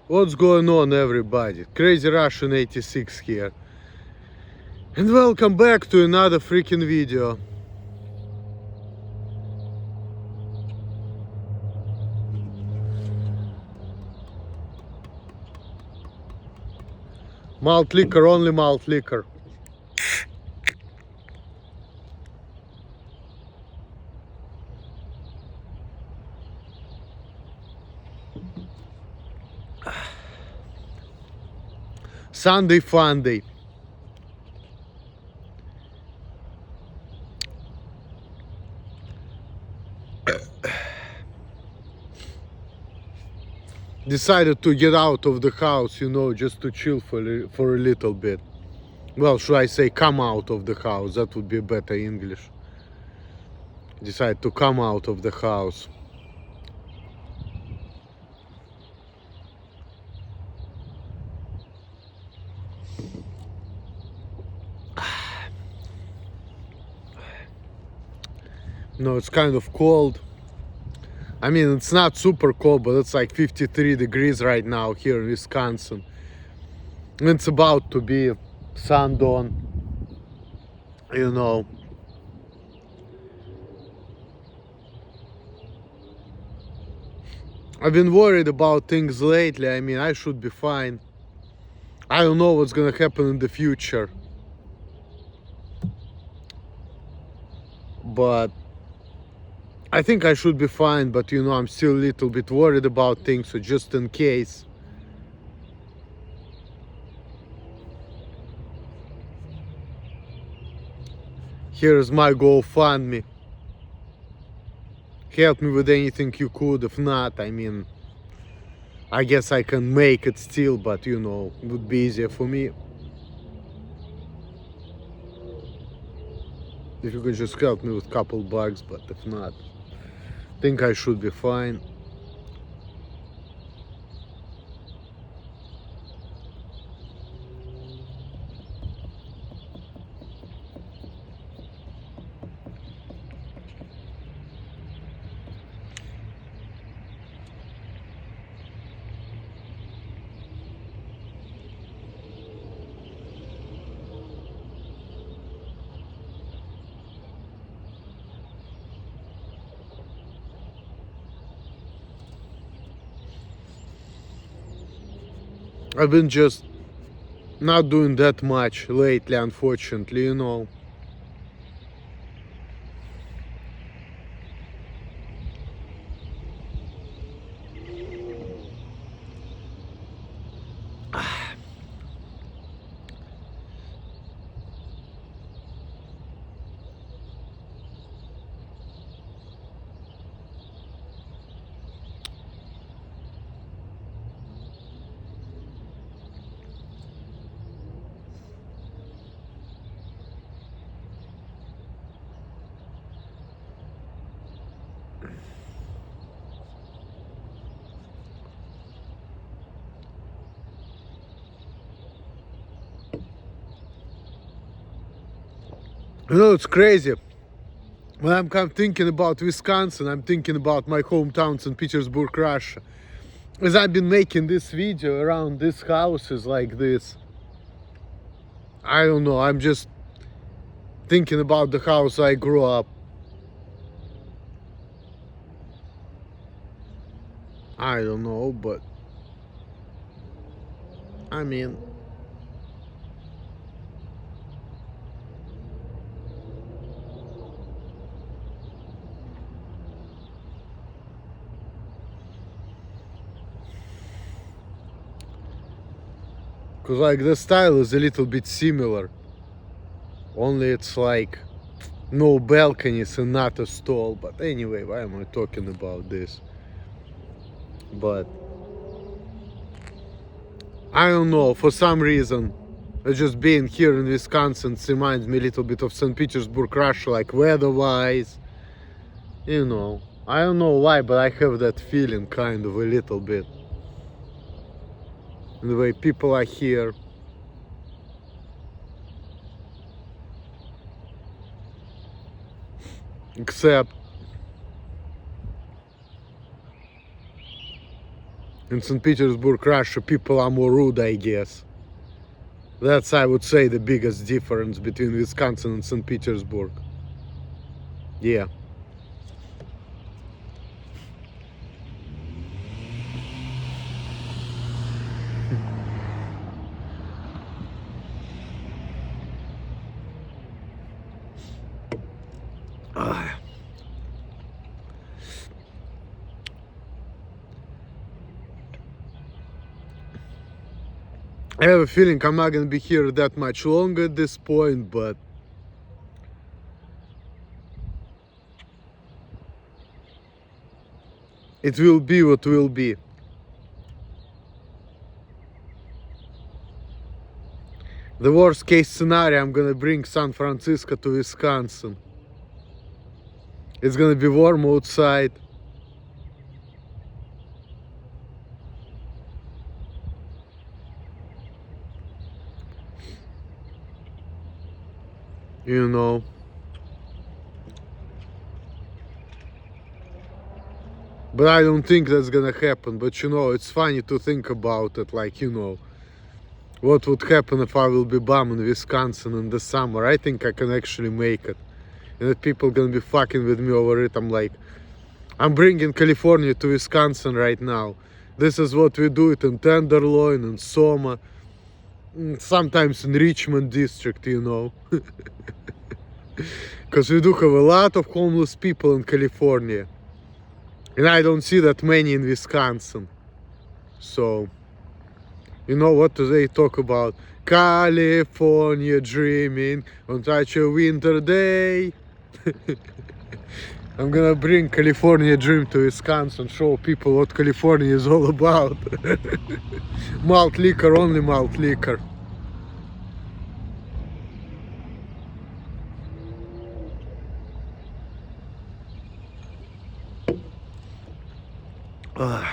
What's going on, everybody? Crazy Russian 86 here. And welcome back to another freaking video. Malt liquor, only malt liquor. Sunday fun day. Decided to get out of the house, just to chill for a little bit. Well, should I say come out of the house? That would be better English. Decided to come out of the house. No, it's kind of cold. I mean, it's not super cold, but it's like 53 degrees right now here in Wisconsin. It's about to be sundown, I've been worried about things lately. I mean, I should be fine. I don't know what's gonna happen in the future. But I think I should be fine, but I'm still a little bit worried about things, so just in case. Here's my GoFundMe. Help me with anything you could. If not, I mean, I guess I can make it still, but it would be easier for me if you could just help me with a couple bucks, but if not, I think I should be fine. I've been just not doing that much lately, unfortunately. It's crazy. When I'm kind of thinking about Wisconsin, I'm thinking about my hometown, St. Petersburg, Russia. As I've been making this video around these houses like this, I don't know, I'm just thinking about the house I grew up. I don't know, but I mean, because like the style is a little bit similar, only it's like no balconies and not a stall. But anyway, why am I talking about this? But I don't know, for some reason, just being here in Wisconsin reminds me a little bit of St. Petersburg, Russia, like weather-wise. I don't know why, but I have that feeling kind of a little bit. The way people are here. Except In St. Petersburg, Russia, people are more rude, I guess. That's, I would say, the biggest difference between Wisconsin and St. Petersburg. Yeah. I have a feeling I'm not gonna be here that much longer at this point, but it will be what will be. The worst case scenario, I'm gonna bring San Francisco to Wisconsin. It's gonna be warm outside. You know. But I don't think that's gonna happen. But you know, it's funny to think about it, like, you know, what would happen if I will be bum in Wisconsin in the summer. I think I can actually make it. And if people gonna be fucking with me over it, I'm like, I'm bringing California to Wisconsin right now. This is what we do it in Tenderloin and Soma. Sometimes in Richmond district, you know. Because we do have a lot of homeless people in California. And I don't see that many in Wisconsin. So, you know, what do they talk about? California dreaming on such a winter day. I'm gonna bring California dream to Wisconsin, show people what California is all about. Malt liquor, only malt liquor. Oh.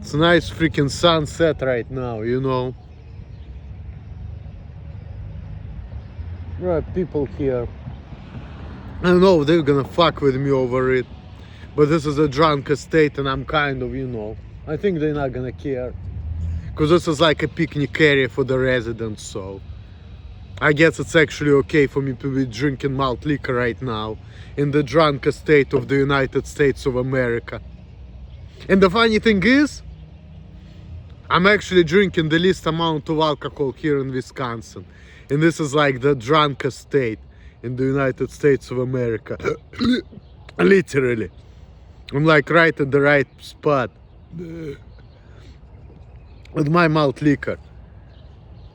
It's a nice freaking sunset right now, you know. There are people here. I don't know if they're gonna fuck with me over it. But this is a drunk estate and I'm kind of, you know, I think they're not gonna care. Because this is like a picnic area for the residents, so I guess it's actually okay for me to be drinking malt liquor right now in the drunk estate of the United States of America. And the funny thing is, I'm actually drinking the least amount of alcohol here in Wisconsin. And this is like the drunk estate in the United States of America. Literally. I'm like right at the right spot with my malt liquor.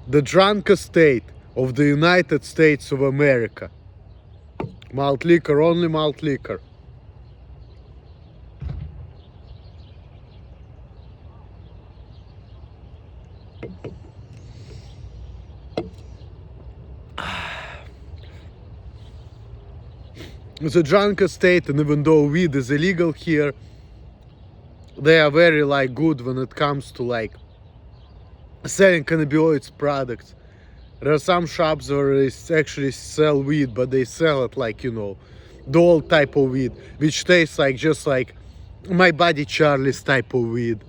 The drunk estate of the United States of America. Malt liquor, only malt liquor. It's a drunk estate, and even though weed is illegal here, they are very like good when it comes to like selling cannabinoids products. There are some shops where they actually sell weed, but they sell it like, you know, the old type of weed, which tastes like just like My Buddy Charlie's type of weed.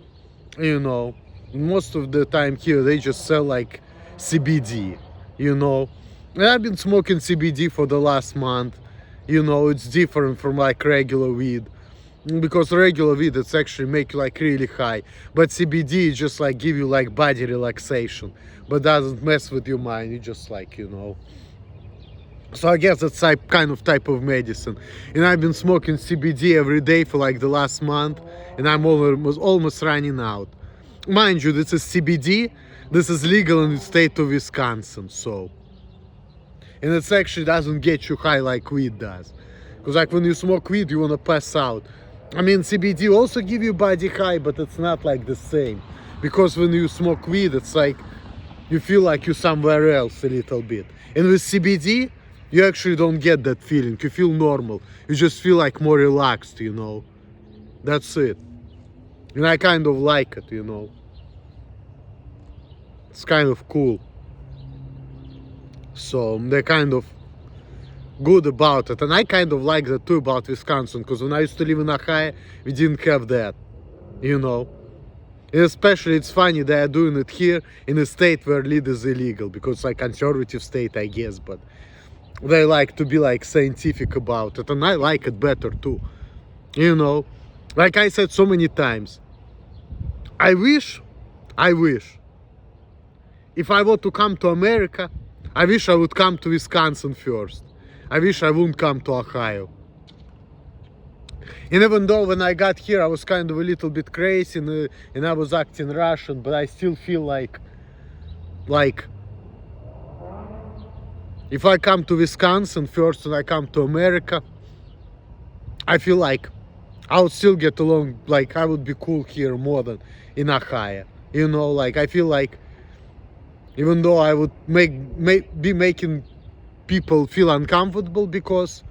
You know, most of the time here they just sell like CBD, you know. And I've been smoking CBD for the last month. You know, it's different from like regular weed. Because regular weed, it's actually make you like really high. But CBD just like give you like body relaxation. But doesn't mess with your mind. You just like, you know. So I guess that's like kind of type of medicine. And I've been smoking CBD every day for like the last month. And I'm almost running out. Mind you, this is CBD. This is legal in the state of Wisconsin. So. And it actually doesn't get you high like weed does. Because like when you smoke weed, you want to pass out. I mean, CBD also give you body high, but it's not like the same. Because when you smoke weed, it's like you feel like you're somewhere else a little bit. And with CBD, you actually don't get that feeling. You feel normal. You just feel like more relaxed, you know. That's it. And I kind of like it, you know. It's kind of cool. So they're kind of good about it. And I kind of like that too about Wisconsin, because when I used to live in Ohio, we didn't have that, you know. And especially it's funny they are doing it here in a state where weed is illegal, because it's like conservative state, I guess, but they like to be like scientific about it, and I like it better too, you know. Like I said so many times, I wish if I were to come to America, I wish I would come to Wisconsin first. I wish I wouldn't come to Ohio. And even though when I got here I was kind of a little bit crazy and I was acting Russian, but I still feel like if I come to Wisconsin first and I come to America, I feel like I would still get along, like I would be cool here more than in Ohio. You know, like I feel like even though I would be making people feel uncomfortable because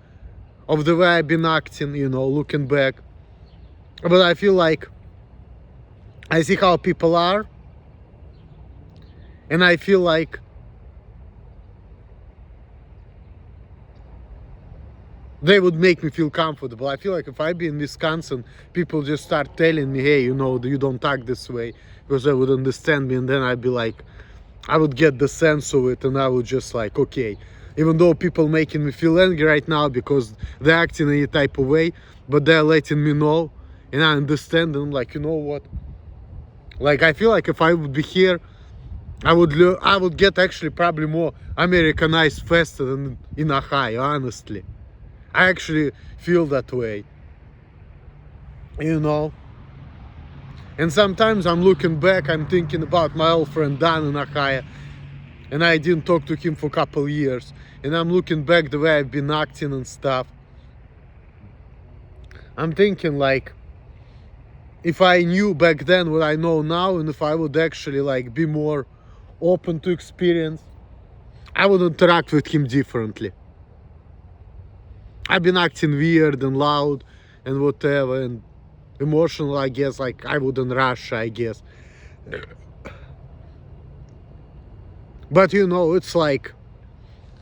of the way I've been acting, you know, looking back. But I feel like I see how people are, and I feel like they would make me feel comfortable. I feel like if I be in Wisconsin, people just start telling me, hey, you know, you don't act this way, because they would understand me, and then I'd be like, I would get the sense of it, and I would just like, okay, even though people making me feel angry right now because they're acting in a type of way, but they're letting me know, and I understand, and I'm like, you know what? Like, I feel like if I would be here, I would get actually probably more Americanized faster than in Ohio, honestly. I actually feel that way, you know? And sometimes I'm looking back, I'm thinking about my old friend Dan in Ohio, and I didn't talk to him for a couple years, and I'm looking back the way I've been acting and stuff. I'm thinking like, if I knew back then what I know now, and if I would actually like be more open to experience, I would interact with him differently. I've been acting weird and loud and whatever, and emotional, I guess, like I would in Russia, I guess. But you know, it's like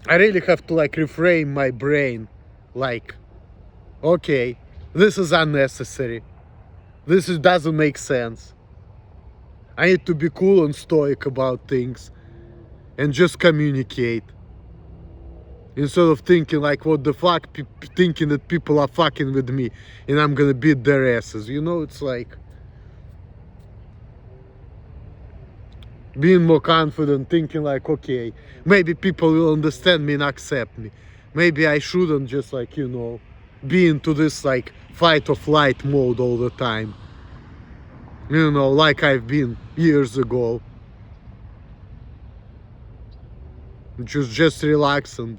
I really have to like reframe my brain, like, okay, this is unnecessary, doesn't make sense. I need to be cool and stoic about things and just communicate, instead of thinking like, what the fuck, thinking that people are fucking with me and I'm gonna beat their asses, you know. It's like being more confident, thinking like, okay, maybe people will understand me and accept me. Maybe I shouldn't just like, you know, be into this like fight or flight mode all the time, you know, like I've been years ago. Just relax and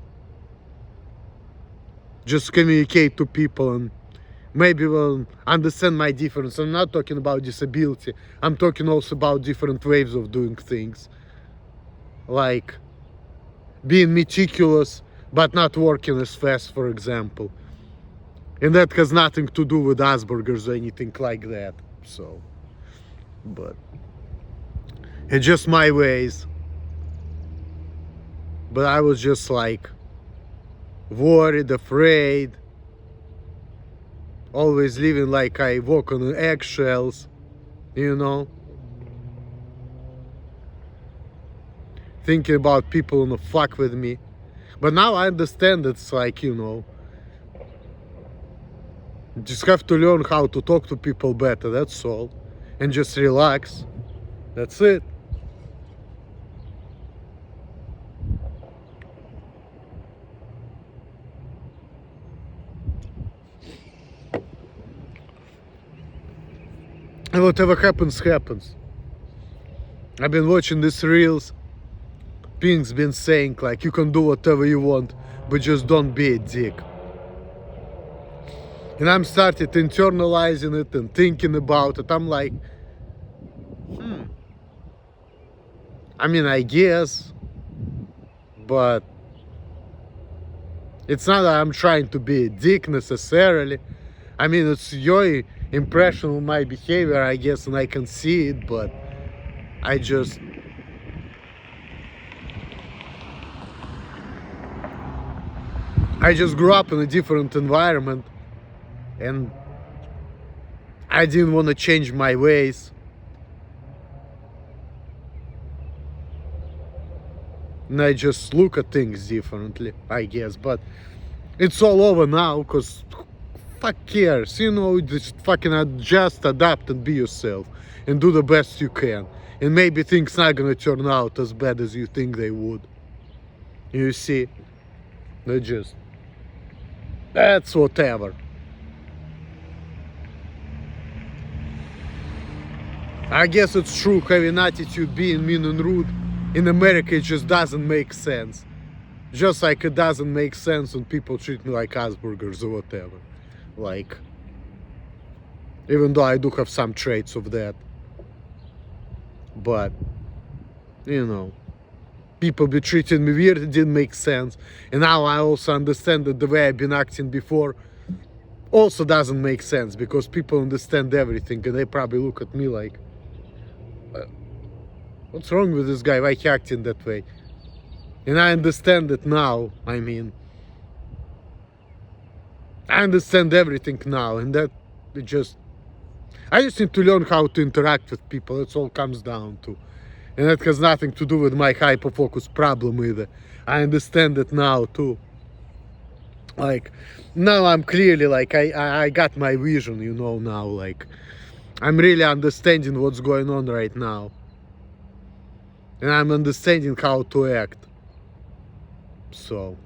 just communicate to people, and maybe will understand my difference. I'm not talking about disability, I'm talking also about different ways of doing things, like being meticulous but not working as fast, for example. And that has nothing to do with Asperger's or anything like that. So, but it's just my ways. But I was just like worried, afraid, always living like I walk on eggshells, you know, thinking about people wanna fuck with me. But now I understand it's like, you know, you just have to learn how to talk to people better, that's all. And just relax. That's it. And whatever happens, happens. I've been watching these reels. Pink's been saying like, you can do whatever you want, but just don't be a dick. And I'm started internalizing it and thinking about it. I'm like, I mean, I guess, but it's not that I'm trying to be a dick necessarily. I mean, it's your impression of my behavior, I guess, and I can see it, but I just grew up in a different environment, and I didn't want to change my ways. And I just look at things differently, I guess. But it's all over now, because fuck cares, you know, just fucking adjust, adapt, and be yourself, and do the best you can. And maybe things not gonna turn out as bad as you think they would. You see, that's whatever. I guess it's true, having attitude, being mean and rude in America, it just doesn't make sense. Just like it doesn't make sense when people treat me like Asperger's or whatever. Like, even though I do have some traits of that. But, you know, people be treating me weird, it didn't make sense. And now I also understand that the way I've been acting before also doesn't make sense, because people understand everything and they probably look at me like, what's wrong with this guy? Why he acting that way? And I understand it now. I mean, I understand everything now, and that it just, I just need to learn how to interact with people. That's all it comes down to. And that has nothing to do with my hyperfocus problem either. I understand it now too. Like, now I'm clearly like, I got my vision, you know, now. Like, I'm really understanding what's going on right now. And I'm understanding how to act. So,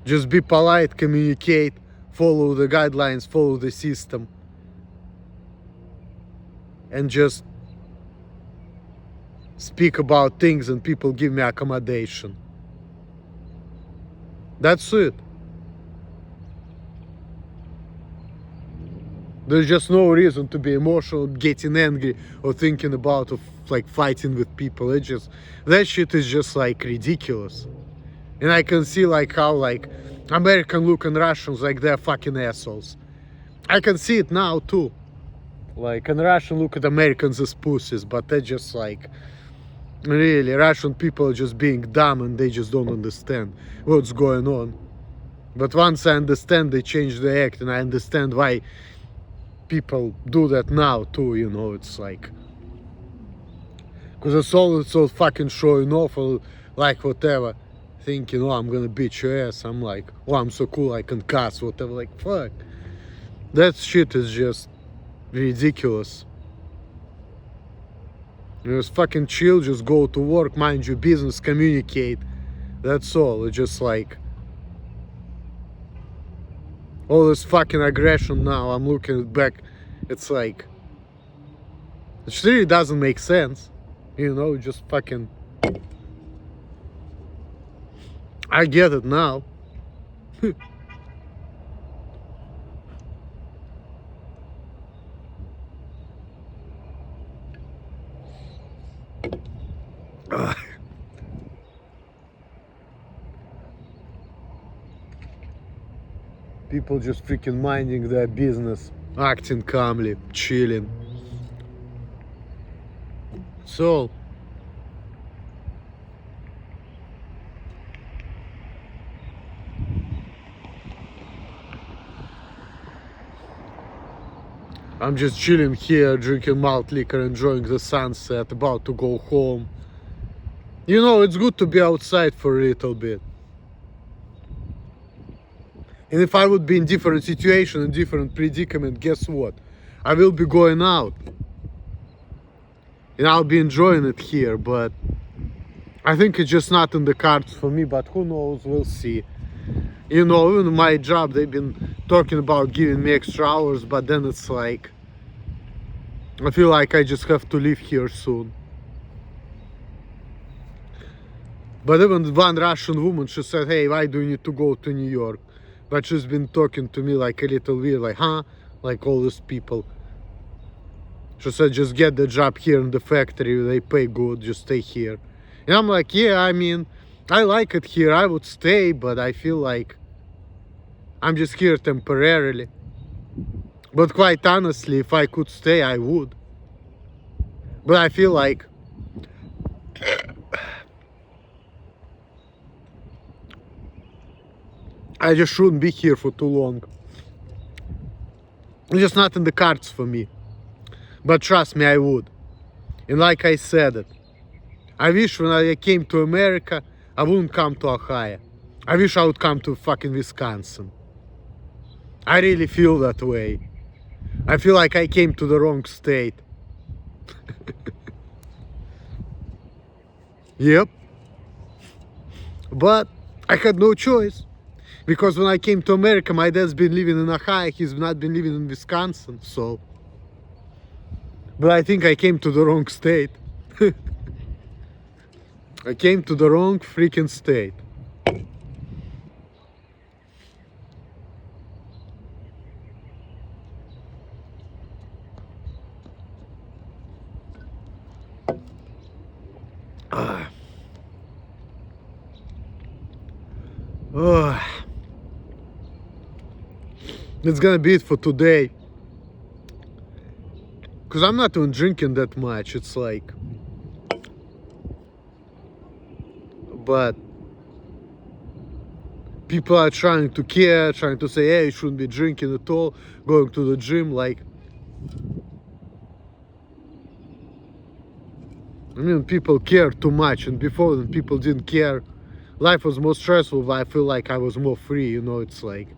just be polite, communicate, follow the guidelines, follow the system. And just speak about things and people give me accommodation. That's it. There's just no reason to be emotional, getting angry, or thinking about like fighting with people. It just, that shit is just like ridiculous. And I can see like how like American look and Russians like they're fucking assholes. I can see it now too. Like, and Russian look at Americans as pussies, but they're just like, really, Russian people are just being dumb and they just don't understand what's going on. But once I understand, they change the act, and I understand why people do that now too, you know. It's like, because it's all fucking showing off, or like whatever, thinking, oh, I'm gonna beat your ass. I'm like, oh, I'm so cool, I can cuss, whatever. Like, fuck, that shit is just ridiculous. Just fucking chill, just go to work, mind your business, communicate. That's all. It's just like all this fucking aggression now. I'm looking back, it's like, it really doesn't make sense. You know, just fucking, I get it now. People just freaking minding their business, acting calmly, chilling. So, I'm just chilling here, drinking malt liquor, enjoying the sunset, about to go home. You know, it's good to be outside for a little bit. And if I would be in different situation, in different predicament, guess what? I will be going out. And I'll be enjoying it here, but I think it's just not in the cards for me, but who knows, we'll see. You know, even my job, they've been talking about giving me extra hours, but then it's like, I feel like I just have to leave here soon. But even one Russian woman, she said, hey, why do you need to go to New York? But she's been talking to me like a little weird, like, huh? Like all these people. She said, just get the job here in the factory, they pay good, just stay here. And I'm like, yeah, I mean, I like it here, I would stay, but I feel like I'm just here temporarily. But quite honestly, if I could stay, I would. But I feel like I just shouldn't be here for too long. It's just not in the cards for me. But trust me, I would. And like I said it, I wish when I came to America, I wouldn't come to Ohio. I wish I would come to fucking Wisconsin. I really feel that way. I feel like I came to the wrong state. Yep. But I had no choice. Because when I came to America, my dad's been living in Ohio, he's not been living in Wisconsin, so. But I think I came to the wrong state. I came to the wrong freaking state. It's gonna be it for today. Because I'm not even drinking that much. It's like. But people are trying to care, trying to say, hey, you shouldn't be drinking at all, going to the gym, like. I mean, people care too much, and before when people didn't care, life was more stressful, but I feel like I was more free, you know, it's like.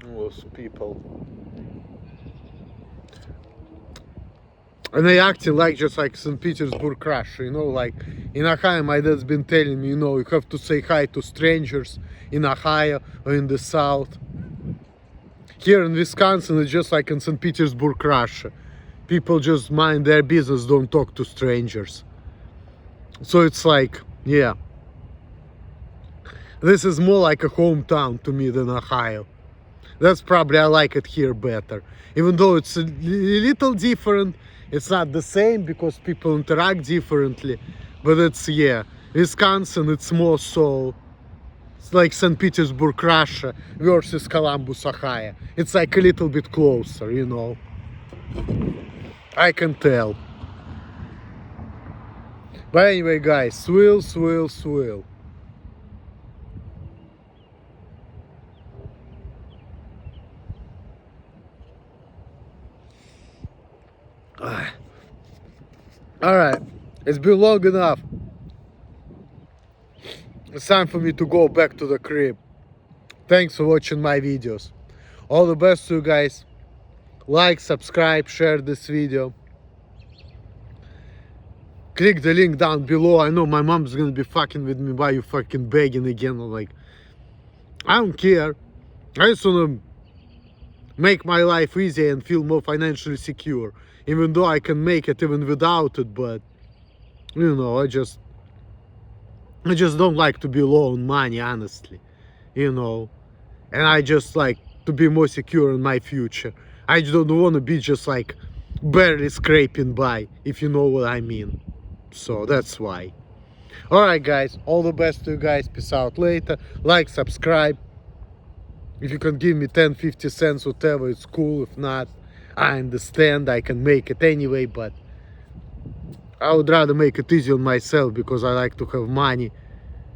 Those people. And they acting like just like St. Petersburg Russia, you know, like in Ohio my dad's been telling me, you know, you have to say hi to strangers in Ohio or in the South. Here in Wisconsin it's just like in St. Petersburg Russia. People just mind their business, don't talk to strangers. So it's like, yeah. This is more like a hometown to me than Ohio. That's probably I like it here better. Even though it's a little different, it's not the same because people interact differently. But it's, yeah, Wisconsin, it's more so, it's like St. Petersburg, Russia versus Columbus, Ohio. It's like a little bit closer, you know. I can tell. But anyway, guys, swill, swill, swill. Alright, it's been long enough. It's time for me to go back to the crib. Thanks for watching my videos. All the best to you guys. Like, subscribe, share this video. Click the link down below. I know my mom's gonna be fucking with me. Why you fucking begging again? Like, I don't care. I just wanna make my life easier and feel more financially secure. Even though I can make it even without it, but you know, I just don't like to be low on money, honestly. You know, and I just like to be more secure in my future. I just don't want to be just like barely scraping by, if you know what I mean. So that's why. Alright guys, all the best to you guys. Peace out later. Like, subscribe. If you can give me 10, 50 cents, whatever, it's cool. If not, I understand, I can make it anyway, but I would rather make it easy on myself because I like to have money.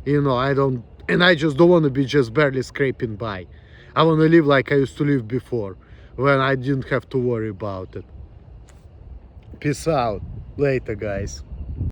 You know, I just don't want to be just barely scraping by. I want to live like I used to live before, when I didn't have to worry about it. Peace out. Later, guys.